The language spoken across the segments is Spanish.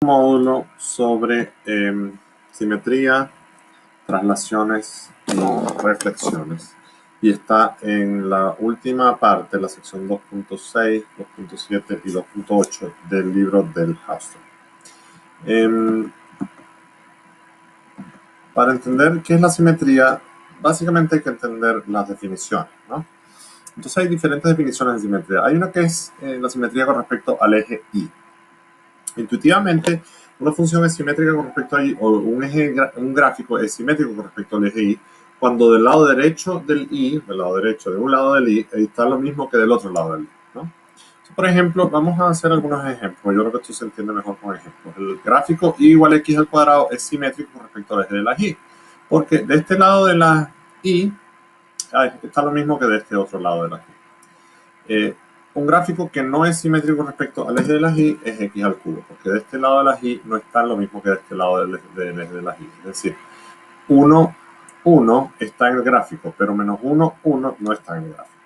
Módulo sobre simetría, traslaciones y reflexiones. Y está en la última parte, la sección 2.6, 2.7 y 2.8 del libro del Hausdorff. Para entender qué es la simetría, básicamente hay que entender las definiciones, ¿no? Entonces hay diferentes definiciones de simetría. Hay una que es la simetría con respecto al eje Y. Intuitivamente, una función es simétrica con respecto a Y, o un gráfico es simétrico con respecto al eje Y, cuando del lado derecho del Y, del lado derecho de un lado del Y, está lo mismo que del otro lado del Y, ¿no? Entonces, por ejemplo, vamos a hacer algunos ejemplos. Yo creo que esto se entiende mejor con ejemplos. El gráfico Y igual a X al cuadrado es simétrico con respecto al eje de la Y, porque de este lado de la Y está lo mismo que de este otro lado de la Y. Un gráfico que no es simétrico respecto al eje de las y es x al cubo, porque de este lado de las y no está lo mismo que de este lado del eje de las y. Es decir, 1, 1 está en el gráfico, pero menos 1, 1 no está en el gráfico.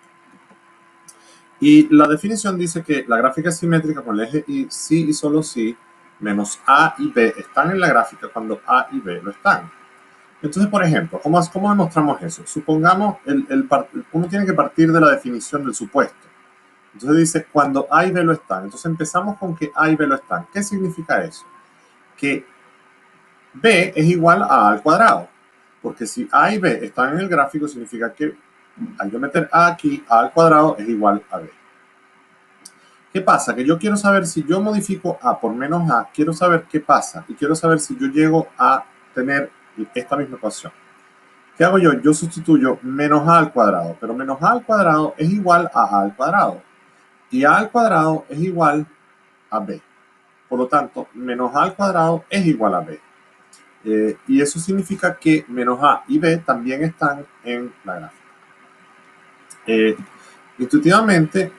Y la definición dice que la gráfica es simétrica con el eje y si y solo si menos a y b están en la gráfica cuando a y b no están. Entonces, por ejemplo, ¿cómo demostramos eso? Supongamos, uno tiene que partir de la definición del supuesto. Entonces dice, cuando A y B lo están. Entonces empezamos con que A y B lo están. ¿Qué significa eso? Que B es igual a A al cuadrado. Porque si A y B están en el gráfico, significa que al yo meter A aquí, A al cuadrado es igual a B. ¿Qué pasa? Que yo quiero saber si yo modifico A por menos A, quiero saber qué pasa. Y quiero saber si yo llego a tener esta misma ecuación. ¿Qué hago yo? Yo sustituyo menos A al cuadrado. Pero menos A al cuadrado es igual a A al cuadrado. Y A al cuadrado es igual a B. Por lo tanto, menos A al cuadrado es igual a B. Y eso significa que menos A y B también están en la gráfica. Intuitivamente,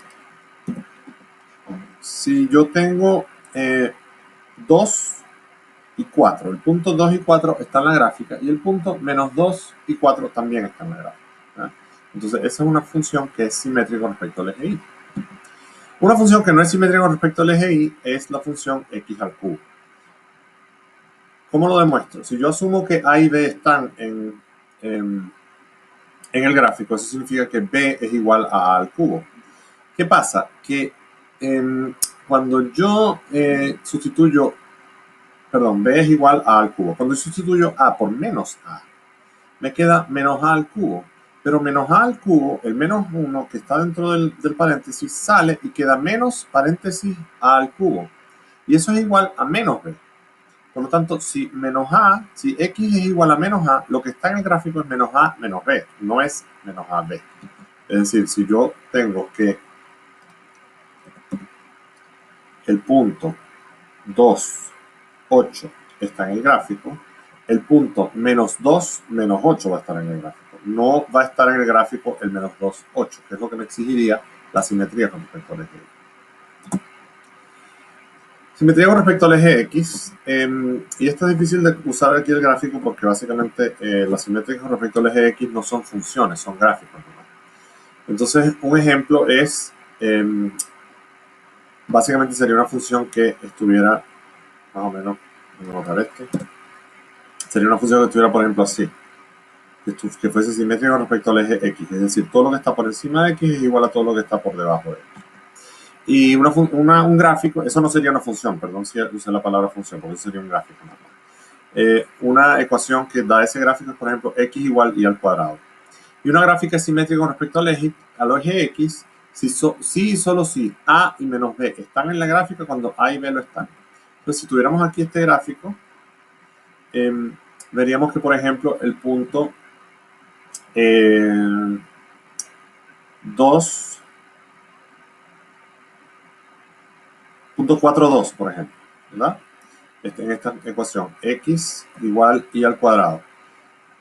si yo tengo 2 y 4, el punto 2 y 4 está en la gráfica y el punto menos 2 y 4 también está en la gráfica. Entonces, esa es una función que es simétrica con respecto al eje Y. Una función que no es simétrica con respecto al eje Y es la función x al cubo. ¿Cómo lo demuestro? Si yo asumo que A y B están en el gráfico, eso significa que B es igual a A al cubo. ¿Qué pasa? Que cuando yo sustituyo, B es igual a A al cubo. Cuando yo sustituyo A por menos A, me queda menos A al cubo. Pero menos A al cubo, el menos 1 que está dentro del paréntesis, sale y queda menos paréntesis A al cubo. Y eso es igual a menos B. Por lo tanto, si x es igual a menos a, lo que está en el gráfico es menos a menos b, no es menos a b. Es decir, si yo tengo que el punto 2, 8 está en el gráfico, el punto menos 2, menos 8 va a estar en el gráfico. No va a estar en el gráfico el menos 2, 8, que es lo que me exigiría la simetría con respecto al eje. Simetría con respecto al eje X, y esto es difícil de usar aquí el gráfico porque básicamente las simetrías con respecto al eje X no son funciones, son gráficos, ¿no? Entonces, un ejemplo es, básicamente sería una función que estuviera, más o menos, vamos a notar esto, sería una función que estuviera, por ejemplo, así, que fuese simétrica con respecto al eje X, es decir, todo lo que está por encima de X es igual a todo lo que está por debajo de X. Y un gráfico, eso no sería una función, perdón si usé la palabra función, porque eso sería un gráfico. Una ecuación que da ese gráfico es, por ejemplo, x igual y al cuadrado. Y una gráfica simétrica con respecto al eje X, si y solo si A y menos B están en la gráfica cuando A y B lo están. Entonces, si tuviéramos aquí este gráfico, veríamos que, por ejemplo, el punto 2.42, por ejemplo, ¿verdad? En esta ecuación, x igual y al cuadrado.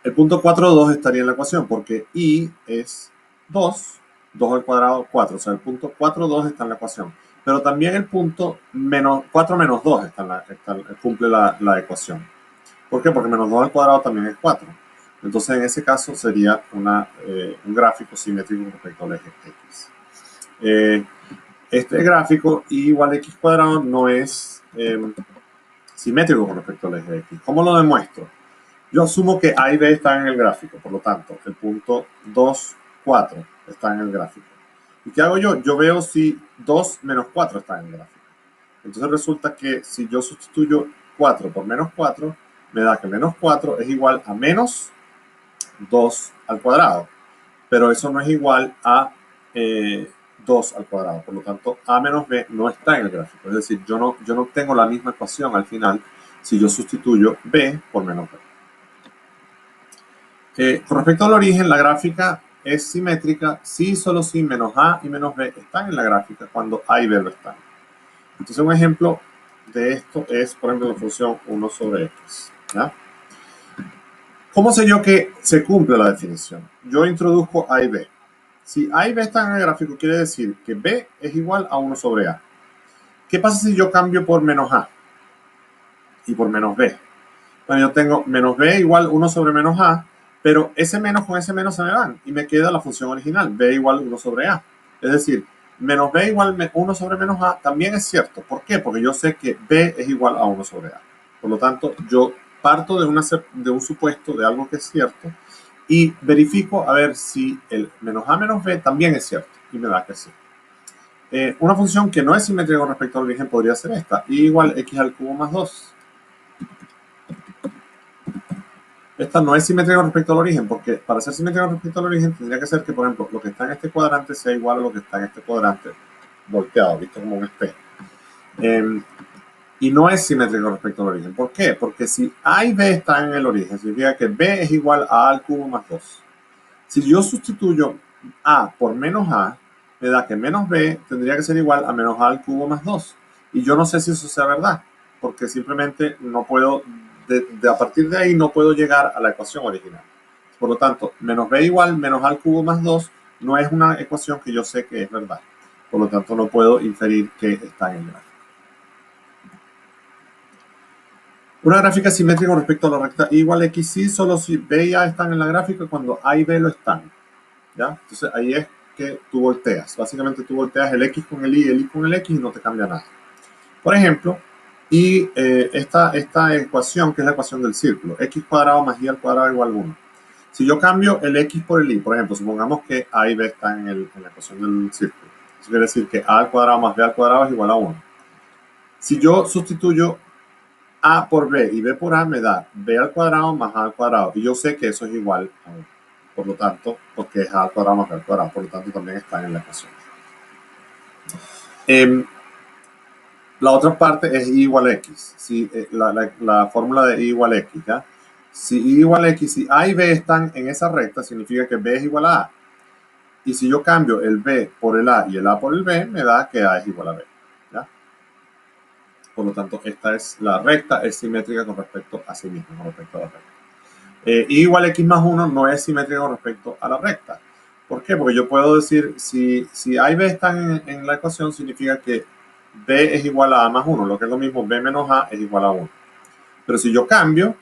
El punto 4,2 estaría en la ecuación porque y es 2, 2 al cuadrado, 4. O sea, el punto 4,2 está en la ecuación. Pero también el punto 4 menos 2 cumple la ecuación. ¿Por qué? Porque menos 2 al cuadrado también es 4. Entonces, en ese caso sería un gráfico simétrico respecto al eje X. Este gráfico y igual a x cuadrado no es simétrico con respecto al eje X. ¿Cómo lo demuestro? Yo asumo que A y B están en el gráfico, por lo tanto, el punto 2, 4 está en el gráfico. ¿Y qué hago yo? Yo veo si 2 menos 4 está en el gráfico. Entonces resulta que si yo sustituyo 4 por menos 4, me da que menos 4 es igual a menos 2 al cuadrado. Pero eso no es igual a 2 al cuadrado. Por lo tanto, A menos B no está en el gráfico. Es decir, yo no obtengo la misma ecuación al final si yo sustituyo B por menos B. Con respecto al origen, la gráfica es simétrica si solo si menos A y menos B están en la gráfica cuando A y B lo están. Entonces un ejemplo de esto es, por ejemplo, la función 1 sobre x. ¿Ya? ¿Cómo sé yo que se cumple la definición? Yo introduzco A y B. Si A y B están en el gráfico, quiere decir que B es igual a 1 sobre A. ¿Qué pasa si yo cambio por menos A y por menos B? Bueno, yo tengo menos B igual 1 sobre menos A, pero ese menos con ese menos se me van y me queda la función original, B igual 1 sobre A. Es decir, menos B igual 1 sobre menos A también es cierto. ¿Por qué? Porque yo sé que B es igual a 1 sobre A. Por lo tanto, yo parto de un supuesto de algo que es cierto y verifico a ver si el menos A menos B también es cierto y me da que sí. Una función que no es simétrica con respecto al origen podría ser esta, y igual x al cubo más 2. Esta no es simétrica con respecto al origen, porque para ser simétrica con respecto al origen tendría que ser que, por ejemplo, lo que está en este cuadrante sea igual a lo que está en este cuadrante volteado, visto como un espejo. Y no es simétrico con respecto al origen. ¿Por qué? Porque si A y B están en el origen, significa que B es igual a A al cubo más 2. Si yo sustituyo A por menos A, me da que menos B tendría que ser igual a menos A al cubo más 2. Y yo no sé si eso sea verdad, porque simplemente no puedo, a partir de ahí no puedo llegar a la ecuación original. Por lo tanto, menos B igual menos A al cubo más 2 no es una ecuación que yo sé que es verdad. Por lo tanto, no puedo inferir que está en el gráfico. Una gráfica simétrica con respecto a la recta y igual a x, sí, solo si B y A están en la gráfica cuando A y B lo están. ¿Ya? Entonces ahí es que tú volteas. Básicamente tú volteas el x con el y con el x y no te cambia nada. Por ejemplo, y esta ecuación, que es la ecuación del círculo, x cuadrado más y al cuadrado igual a 1. Si yo cambio el x por el y, por ejemplo, supongamos que a y b están en la ecuación del círculo. Eso quiere decir que a al cuadrado más b al cuadrado es igual a 1. Si yo sustituyo a por b y b por a, me da b al cuadrado más a al cuadrado. Y yo sé que eso es igual a 1. Por lo tanto, porque es a al cuadrado más b al cuadrado, por lo tanto también están en la ecuación. La otra parte es y igual a x. Si, la fórmula de y igual a x, ¿ya? Si y igual a x, si a y b están en esa recta, significa que b es igual a a. Y si yo cambio el b por el a y el a por el b, me da que a es igual a b, ¿ya? Por lo tanto, esta es la recta, es simétrica con respecto a sí misma, con respecto a la recta. Y igual a x más 1 no es simétrica con respecto a la recta. ¿Por qué? Porque yo puedo decir, si a y b están en la ecuación, significa que b es igual a más 1, lo que es lo mismo, b menos a es igual a 1. Pero si yo cambio,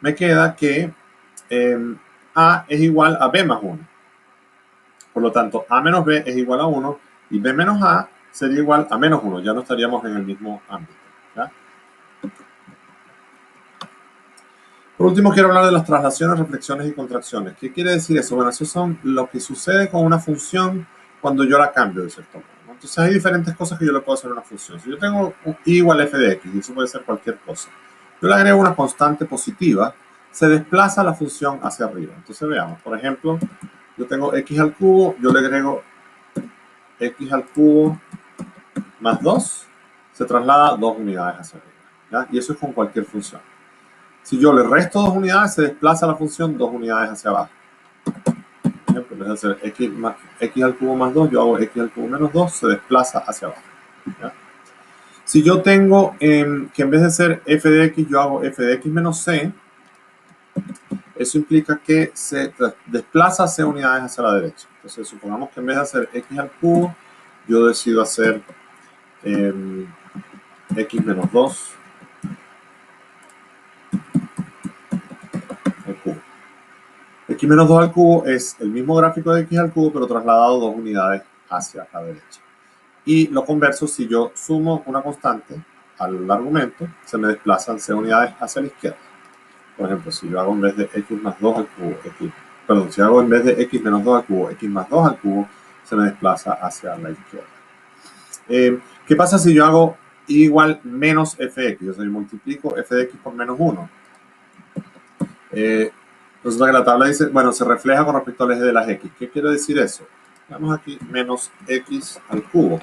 me queda que a es igual a b más 1. Por lo tanto, a menos b es igual a 1 y b menos a sería igual a menos 1. Ya no estaríamos en el mismo ámbito, ¿ya? Por último, quiero hablar de las traslaciones, reflexiones y contracciones. ¿Qué quiere decir eso? Bueno, eso son lo que sucede con una función cuando yo la cambio de cierto modo, ¿no? Entonces hay diferentes cosas que yo le puedo hacer a una función. Si yo tengo y igual a f de x, y eso puede ser cualquier cosa, yo le agrego una constante positiva, se desplaza la función hacia arriba. Entonces veamos, por ejemplo, yo tengo x al cubo, yo le agrego x al cubo más 2, se traslada 2 unidades hacia arriba, ¿ya? Y eso es con cualquier función. Si yo le resto 2 unidades, se desplaza la función 2 unidades hacia abajo. Por ejemplo, en vez de hacer x al cubo más 2, yo hago x al cubo menos 2, se desplaza hacia abajo, ¿ya? Si yo tengo que en vez de ser f de x, yo hago f de x menos c, eso implica que se desplaza c unidades hacia la derecha. Entonces, supongamos que en vez de hacer x al cubo, yo decido hacer x menos 2 al cubo. X menos 2 al cubo es el mismo gráfico de x al cubo, pero trasladado 2 unidades hacia la derecha. Y lo converso, si yo sumo una constante, al argumento, se me desplazan c unidades hacia la izquierda. Por ejemplo, si yo hago en vez de x más 2 al cubo, si hago en vez de x menos 2 al cubo, x más 2 al cubo, se me desplaza hacia la izquierda. ¿Qué pasa si yo hago y igual menos fx? O sea, yo multiplico f de x por menos 1. Resulta que la tabla dice, bueno, se refleja con respecto al eje de las x. ¿Qué quiere decir eso? Veamos aquí, menos x al cubo.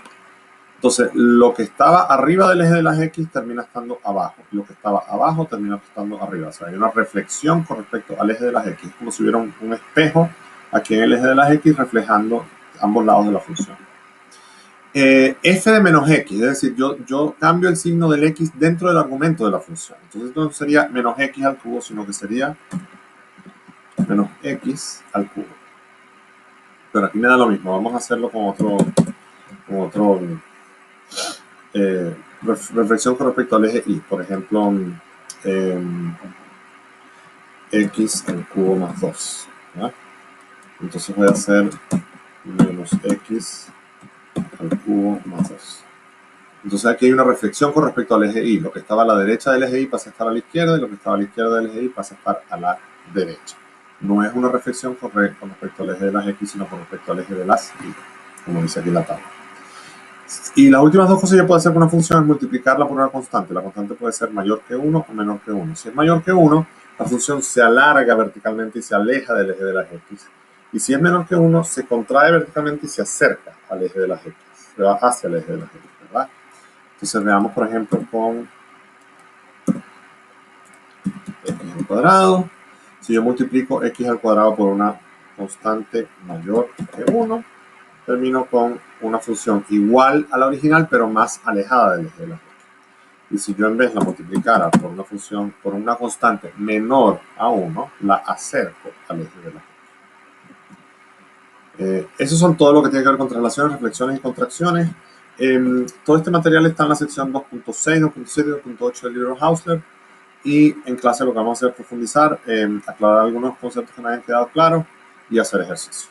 Entonces, lo que estaba arriba del eje de las x termina estando abajo. Lo que estaba abajo termina estando arriba. O sea, hay una reflexión con respecto al eje de las x. Como si hubiera un espejo aquí en el eje de las x reflejando ambos lados de la función. F de menos x, es decir, yo cambio el signo del x dentro del argumento de la función. Entonces, no sería menos x al cubo, sino que sería menos x al cubo. Pero aquí me da lo mismo. Vamos a hacerlo con otro reflexión con respecto al eje y. Por ejemplo, x al cubo más 2. ¿verdad? Entonces voy a hacer menos x al cubo más 2. Entonces aquí hay una reflexión con respecto al eje y. Lo que estaba a la derecha del eje y pasa a estar a la izquierda y lo que estaba a la izquierda del eje y pasa a estar a la derecha. No es una reflexión con respecto al eje de las x, sino con respecto al eje de las y, como dice aquí la tabla. Y las últimas dos cosas que yo puedo hacer con una función es multiplicarla por una constante. La constante puede ser mayor que 1 o menor que 1. Si es mayor que 1, la función se alarga verticalmente y se aleja del eje de las x. Y si es menor que 1, se contrae verticalmente y se acerca al eje de las x. Se va hacia el eje de las x, ¿verdad? Entonces veamos, por ejemplo, con x al cuadrado. Si yo multiplico x al cuadrado por una constante mayor que 1, termino con una función igual a la original, pero más alejada del eje de las x. Y si yo en vez la multiplicara por una función, por una constante menor a 1, la acerco al eje de las x. Eso son todo lo que tiene que ver con traslaciones, reflexiones y contracciones. Todo este material está en la sección 2.6, 2.7 y 2.8 del libro Hausler. Y en clase lo que vamos a hacer es profundizar, aclarar algunos conceptos que no hayan quedado claros y hacer ejercicio.